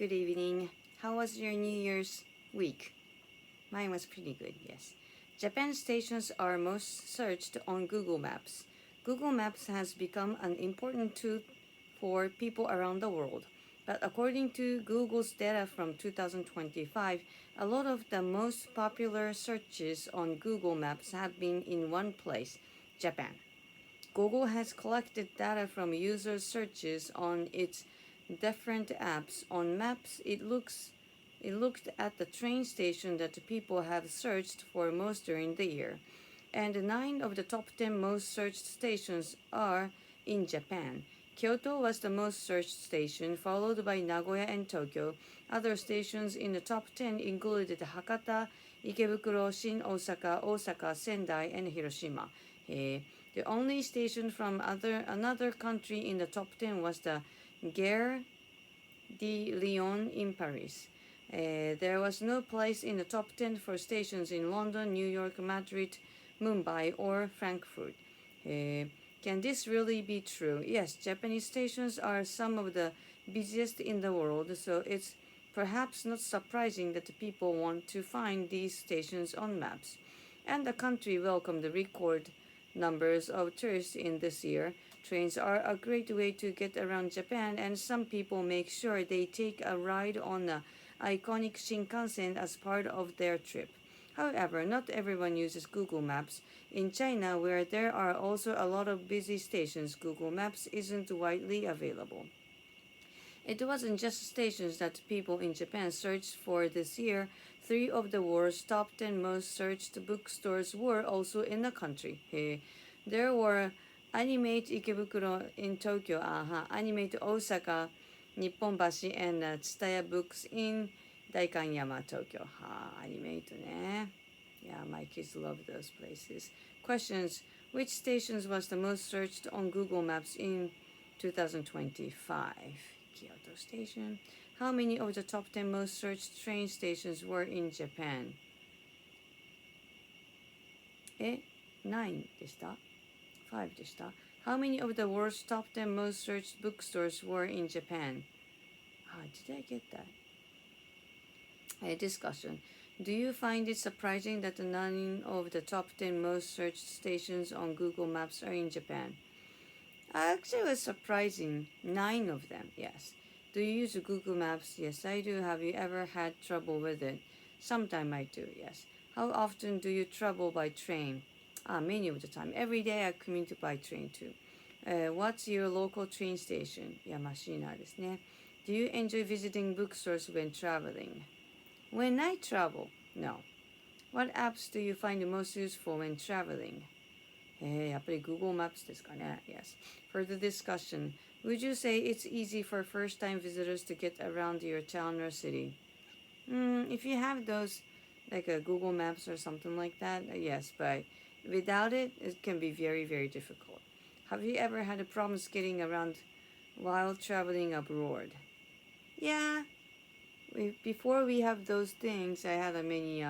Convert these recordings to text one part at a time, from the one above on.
Good evening. How was your New Year's week? Mine was pretty good, yes. Japan stations are most searched on Google Maps. Google Maps has become an important tool for people around the world. But according to Google's data from 2025, a lot of the most popular searches on Google Maps have been in one place, Japan. Google has collected data from user searches on its different apps. On Maps, it looked at the train station that people have searched for most during the year. And 9 of the top 10 most searched stations are in Japan. Kyoto was the most searched station, followed by Nagoya and Tokyo. Other stations in the top 10 included Hakata, Ikebukuro, Shin Osaka, Osaka, Sendai, and Hiroshima. The only station from another country in the top 10 was the Gare de Lyon in Paris. There was no place in the top 10 for stations in London, New York, Madrid, Mumbai, or Frankfurt. Can this really be true? Yes, Japanese stations are some of the busiest in the world, so it's perhaps not surprising that people want to find these stations on maps. And the country welcomed the record numbers of tourists in this year. Trains are a great way to get around Japan, and some people make sure they take a ride on the iconic Shinkansen as part of their trip. However, not everyone uses Google Maps. In China, where there are also a lot of busy stations, Google Maps isn't widely available. It wasn't just stations that people in Japan searched for this year. 3 of the world's top 10 most searched bookstores were also in the country. There were Animate Ikebukuro in Tokyo, Animate Osaka, Nipponbashi, and Tsutaya Books in Daikanyama, Tokyo. Animate ね. Yeah, my kids love those places. Questions. Which stations was the most searched on Google Maps in 2025? Kyoto Station. How many of the top 10 most searched train stations were in Japan? 9でした ?5 でした How many of the world's top 10 most searched bookstores were in Japan? Did I get that? Discussion. Do you find it surprising that 9 of the top 10 most searched stations on Google Maps are in Japan? Actually, it was surprising. 9 of them, yes. Do you use Google Maps? Yes, I do. Have you ever had trouble with it? Sometimes I do, yes. How often do you travel by train? Many of the time. Every day I commute by train too. What's your local train station? Yamashina ですね. Do you enjoy visiting bookstores when traveling? When I travel, no. What apps do you find most useful when traveling? やっぱり Google Maps ですかね. Yes. For the discussion, would you say it's easy for first-time visitors to get around your town or city? If you have those, like a Google Maps or something like that, yes. But without it, it can be very, very difficult. Have you ever had a problems getting around while traveling abroad? Yeah. Before we have those things, I had a many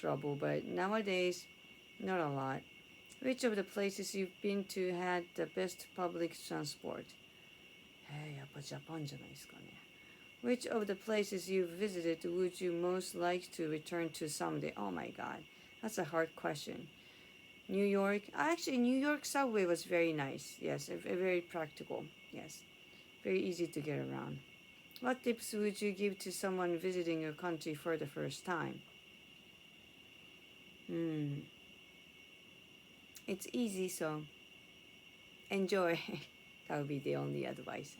trouble, but nowadays, not a lot. Which of the places you've been to had the best public transport? やっぱジャパンじゃないですかね. Which of the places you've visited would you most like to return to someday? Oh my god, that's a hard question. New York. Actually, New York subway was very nice. Yes, very practical. Yes, very easy to get around. What tips would you give to someone visiting your country for the first time? It's easy, so enjoy. That would be the only advice.